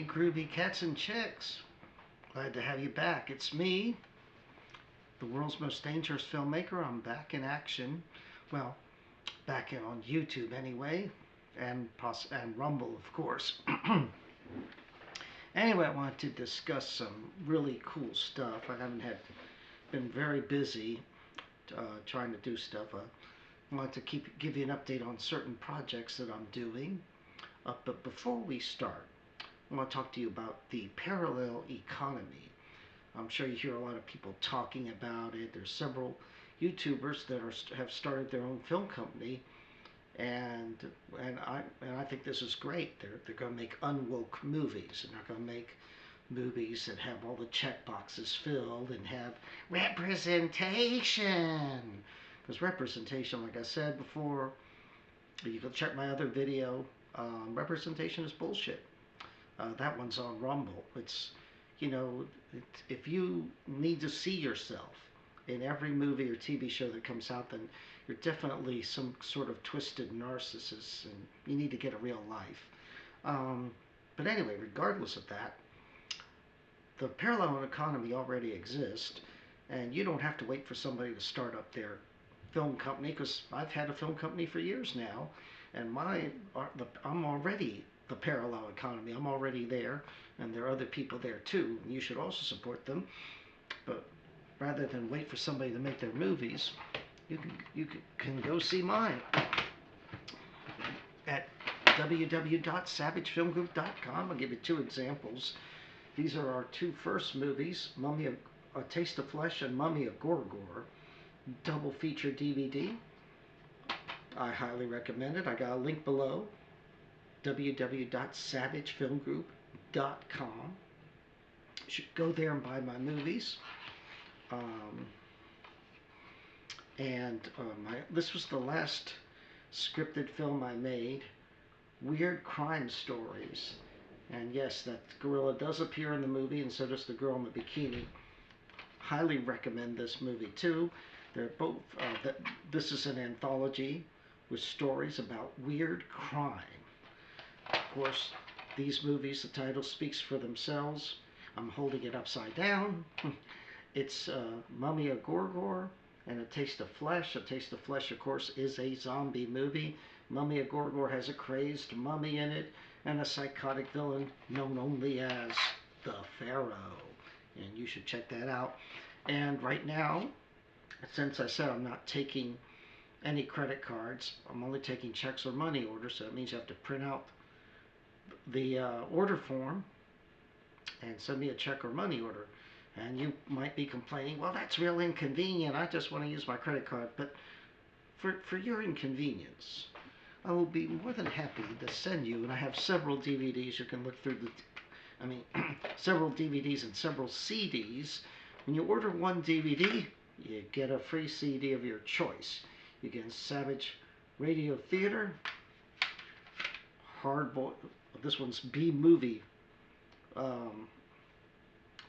Hey, groovy cats and chicks. Glad to have you back. It's me, the world's most dangerous filmmaker. I'm back in action. Well, back in on YouTube anyway, and Rumble, of course. Anyway, I wanted to discuss some really cool stuff. I haven't been very busy trying to do stuff. I wanted to give you an update on certain projects that I'm doing. But before we start, I want to talk to you about the parallel economy. I'm sure you hear a lot of people talking about it. There's several YouTubers that have started their own film company, and I think this is great. They're going to make unwoke movies, and they're going to make movies that have all the check boxes filled and have representation. Because representation, like I said before, you can check my other video. Representation is bullshit. That one's on Rumble. If you need to see yourself in every movie or TV show that comes out, then you're definitely some sort of twisted narcissist, and you need to get a real life. But anyway, regardless of that, the parallel economy already exists, and you don't have to wait for somebody to start up their film company, because I've had a film company for years now, and I'm already the parallel economy. I'm already there, and there are other people there too. And you should also support them. But rather than wait for somebody to make their movies, you can go see mine at www.savagefilmgroup.com. I'll give you two examples. These are our two first movies, A Taste of Flesh and Mummy of Gorgor, double feature DVD. I highly recommend it. I got a link below, www.savagefilmgroup.com. You should go there and buy my movies. This was the last scripted film I made, Weird Crime Stories. And yes, that gorilla does appear in the movie, and so does the girl in the bikini. Highly recommend this movie too. They're both. This is an anthology with stories about weird crime. Of course, these movies, the title speaks for themselves. I'm holding it upside down. It's Mummy of Gorgor and A Taste of Flesh. A Taste of Flesh, of course, is a zombie movie. Mummy of Gorgor has a crazed mummy in it and a psychotic villain known only as the Pharaoh. And you should check that out. And right now, since I said I'm not taking any credit cards, I'm only taking checks or money orders, so that means you have to print out the order form and send me a check or money order. And you might be complaining, well, that's real inconvenient. I just want to use my credit card. But for your inconvenience, I will be more than happy to send you, and I have several DVDs. You can look through several DVDs and several CDs. When you order one DVD, you get a free CD of your choice. You get Savage Radio Theater, this one's B-movie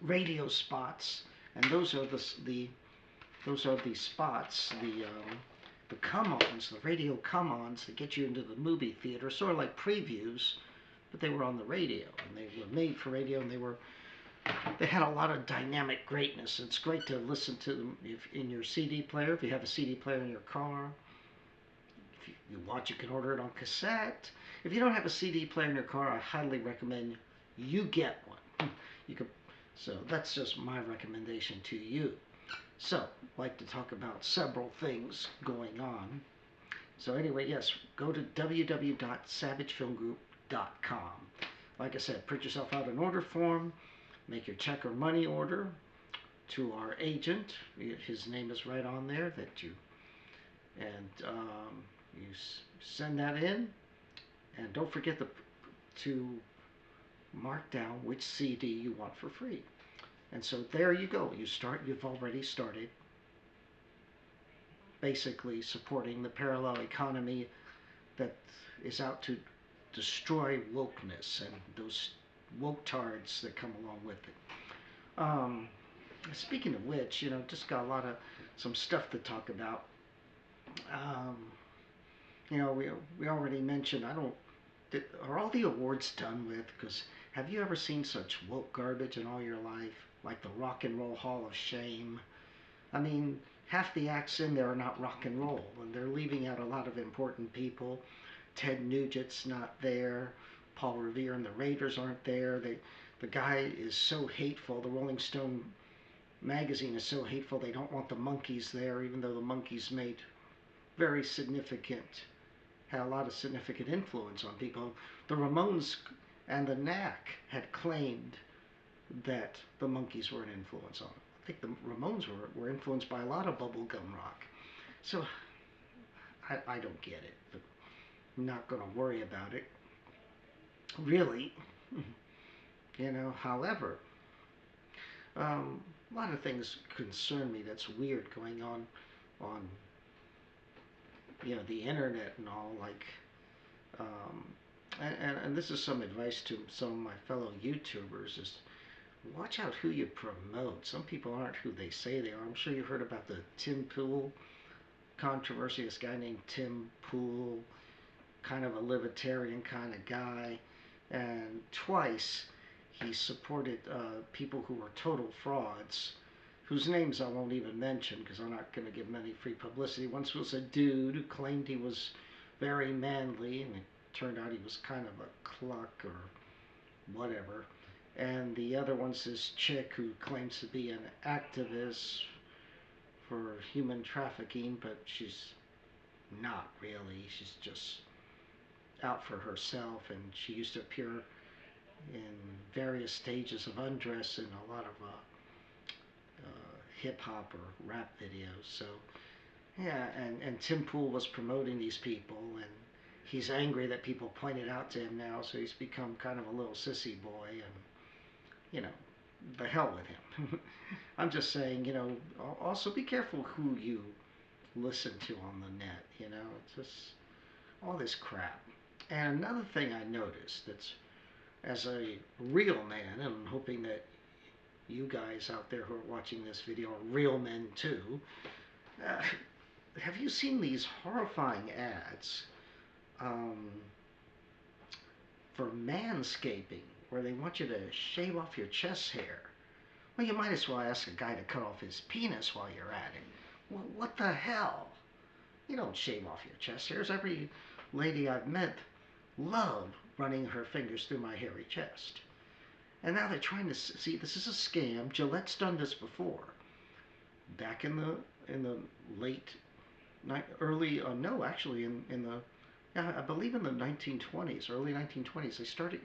radio spots, and those are the spots, the come-ons, the radio come-ons that get you into the movie theater, sort of like previews, but they were on the radio, and they were made for radio, and they had a lot of dynamic greatness. It's great to listen to them in your CD player, if you have a CD player in your car. If you want, you can order it on cassette. If you don't have a CD player in your car, I highly recommend you get one. So that's just my recommendation to you. So, I'd like to talk about several things going on. So anyway, yes, go to www.savagefilmgroup.com. Like I said, print yourself out an order form, make your check or money order to our agent. His name is right on there you send that in, and don't forget to mark down which CD you want for free. And so there you go. You've already started basically supporting the parallel economy that is out to destroy wokeness and those woke tards that come along with it. Speaking of which, just got some stuff to talk about. We already mentioned I don't Are all the awards done with? Because have you ever seen such woke garbage in all your life? Like the Rock and Roll Hall of Shame. I mean, half the acts in there are not rock and roll, and they're leaving out a lot of important people. Ted Nugent's not there. Paul Revere and the Raiders aren't there. The guy is so hateful. The Rolling Stone magazine is so hateful. They don't want the Monkees there, even though the Monkees made very significant, had a lot of significant influence on people. The Ramones and the Knack had claimed that the Monkees were an influence on it. I think the Ramones were influenced by a lot of bubblegum rock. So I don't get it, but I'm not going to worry about it. Really, however, a lot of things concern me that's weird going on the internet and all, like, um, and this is some advice to some of my fellow YouTubers, is watch out who you promote. Some people aren't who they say they are. I'm sure you heard about the Tim Pool controversy. This guy named Tim Pool, kind of a libertarian kind of guy, and twice he supported people who were total frauds, whose names I won't even mention because I'm not going to give them any free publicity. Once was a dude who claimed he was very manly, and it turned out he was kind of a cluck or whatever. And the other one's this chick who claims to be an activist for human trafficking, but she's not really. She's just out for herself, and she used to appear in various stages of undress in a lot of hip hop or rap videos. So yeah, and Tim Pool was promoting these people, and he's angry that people point it out to him now, so he's become kind of a little sissy boy, and the hell with him. I'm just saying, also be careful who you listen to on the net, it's just all this crap. And another thing I noticed, that's, as a real man, and I'm hoping that you guys out there who are watching this video are real men too, have you seen these horrifying ads for manscaping, where they want you to shave off your chest hair? Well, you might as well ask a guy to cut off his penis while you're at it. Well, what the hell? You don't shave off your chest hairs. Every lady I've met loved running her fingers through my hairy chest. And now they're trying to see, this is a scam. Gillette's done this before. Back in the late, early, no, actually in the, yeah, I believe in the 1920s, early 1920s, they started,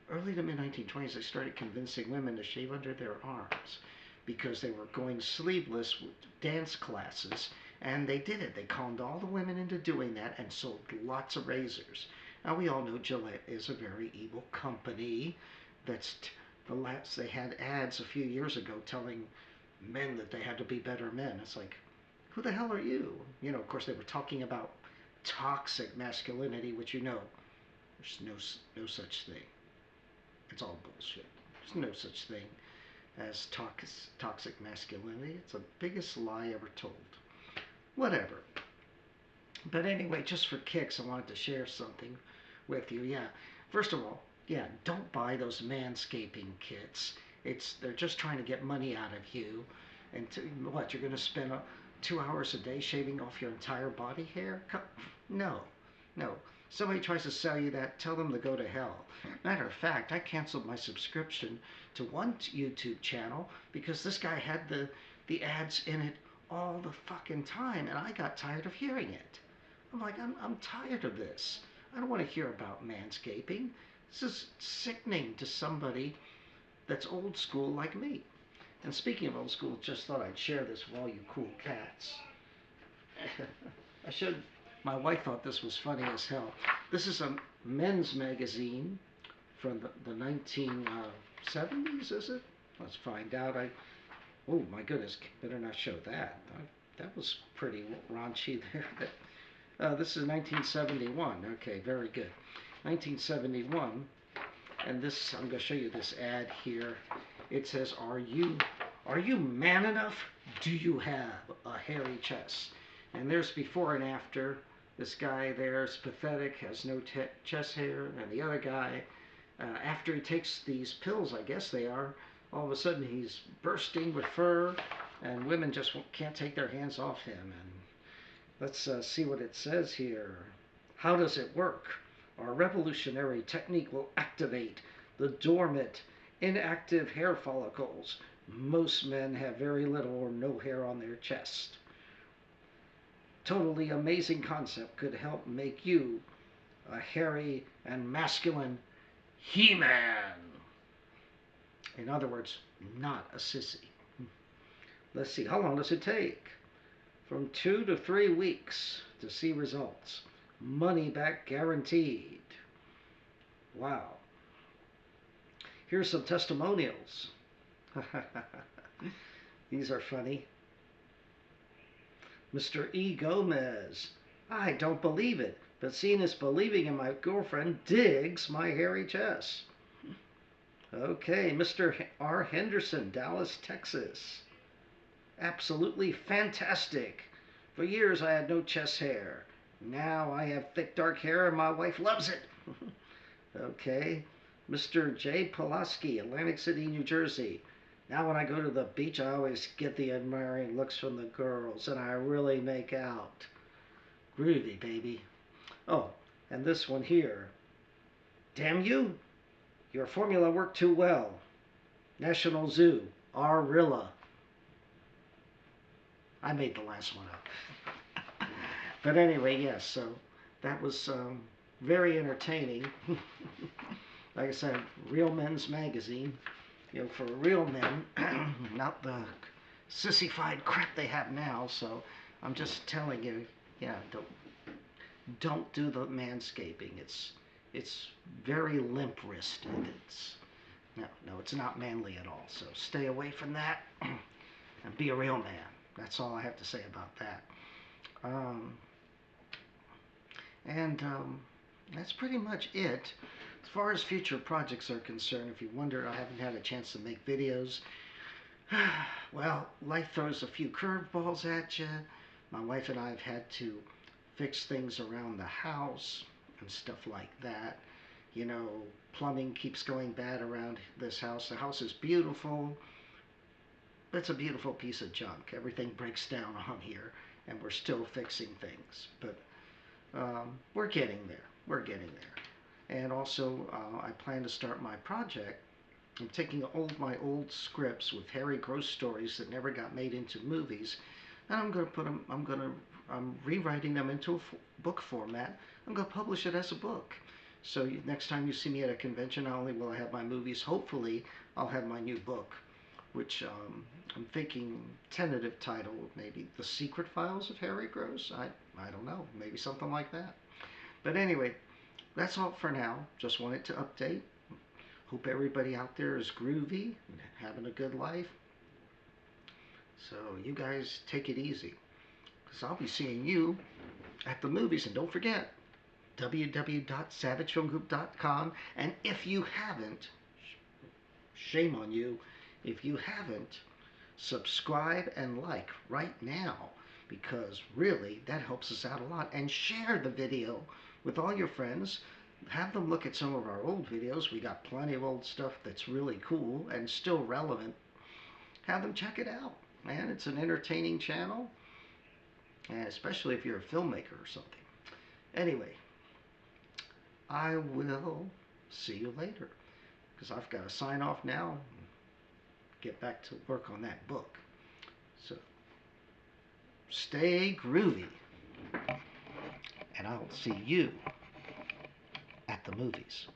early to mid 1920s, they started convincing women to shave under their arms because they were going sleeveless with dance classes, and they did it. They conned all the women into doing that and sold lots of razors. Now we all know Gillette is a very evil company. That's they had ads a few years ago telling men that they had to be better men. It's like, who the hell are you? Of course they were talking about toxic masculinity, which there's no such thing. It's all bullshit. There's no such thing as toxic masculinity. It's the biggest lie ever told. Whatever. But anyway, just for kicks, I wanted to share something with you. Yeah, first of all, yeah, don't buy those manscaping kits. They're just trying to get money out of you. And what, you're going to spend 2 hours a day shaving off your entire body hair? No. Somebody tries to sell you that, tell them to go to hell. Matter of fact, I canceled my subscription to one YouTube channel because this guy had the ads in it all the fucking time, and I got tired of hearing it. I'm like, I'm tired of this. I don't want to hear about manscaping. This is sickening to somebody that's old school like me. And speaking of old school, just thought I'd share this with all you cool cats. My wife thought this was funny as hell. This is a men's magazine from the 1970s, is it? Let's find out. Oh my goodness, better not show that. That was pretty raunchy there. This is 1971. Okay, very good. 1971, and this, I'm going to show you this ad here. It says, are you man enough? Do you have a hairy chest? And there's before and after This guy there is pathetic, has no chest hair, and the other guy, after he takes these pills, I guess they are, all of a sudden he's bursting with fur, and women just can't take their hands off him. And let's see what it says here. How does it work? Our revolutionary technique will activate the dormant, inactive hair follicles. Most men have very little or no hair on their chest. Totally amazing concept, could help make you a hairy and masculine He-Man. In other words, not a sissy. Let's see, how long does it take? From 2 to 3 weeks to see results. Money back guaranteed. Wow. Here's some testimonials. These are funny. Mr. E. Gomez. I don't believe it, but seeing is believing, and my girlfriend digs my hairy chest. Okay, Mr. R. Henderson, Dallas, Texas. Absolutely fantastic. For years I had no chest hair. Now I have thick dark hair and my wife loves it. Okay, Mr. J. Pulaski, Atlantic City, New Jersey. Now when I go to the beach, I always get the admiring looks from the girls, and I really make out. Groovy, baby. Oh, and this one here. Damn you! Your formula worked too well. National Zoo, Arilla. I made the last one up. But anyway, yes, so that was very entertaining. Like I said, Real Men's Magazine. You know, for real men, not the sissified crap they have now. So I'm just telling you, yeah, don't do the manscaping. It's very limp wristed. It's not manly at all. So stay away from that and be a real man. That's all I have to say about that. That's pretty much it. As far as future projects are concerned, if you wonder, I haven't had a chance to make videos. Well, life throws a few curveballs at you. My wife and I have had to fix things around the house and stuff like that. You know, plumbing keeps going bad around this house. The house is beautiful. It's a beautiful piece of junk. Everything breaks down on here, and we're still fixing things. But we're getting there. We're getting there. And also, I plan to start my project. I'm taking my old scripts with Harry Gross stories that never got made into movies, and I'm rewriting them into a book format. I'm going to publish it as a book. So next time you see me at a convention, not only will I have my movies, hopefully I'll have my new book, which I'm thinking tentative title, maybe The Secret Files of Harry Gross. I don't know, maybe something like that. But anyway, that's all for now. Just wanted to update. Hope everybody out there is groovy and having a good life. So you guys take it easy, because I'll be seeing you at the movies. And don't forget, www.savagefilmgroup.com. And if you haven't, shame on you, if you haven't, subscribe and like right now, because really that helps us out a lot. And share the video with all your friends. Have them look at some of our old videos. We got plenty of old stuff that's really cool and still relevant. Have them check it out, man. It's an entertaining channel, and especially if you're a filmmaker or something. Anyway, I will see you later, because I've got to sign off now and get back to work on that book. So stay groovy, and I'll see you at the movies.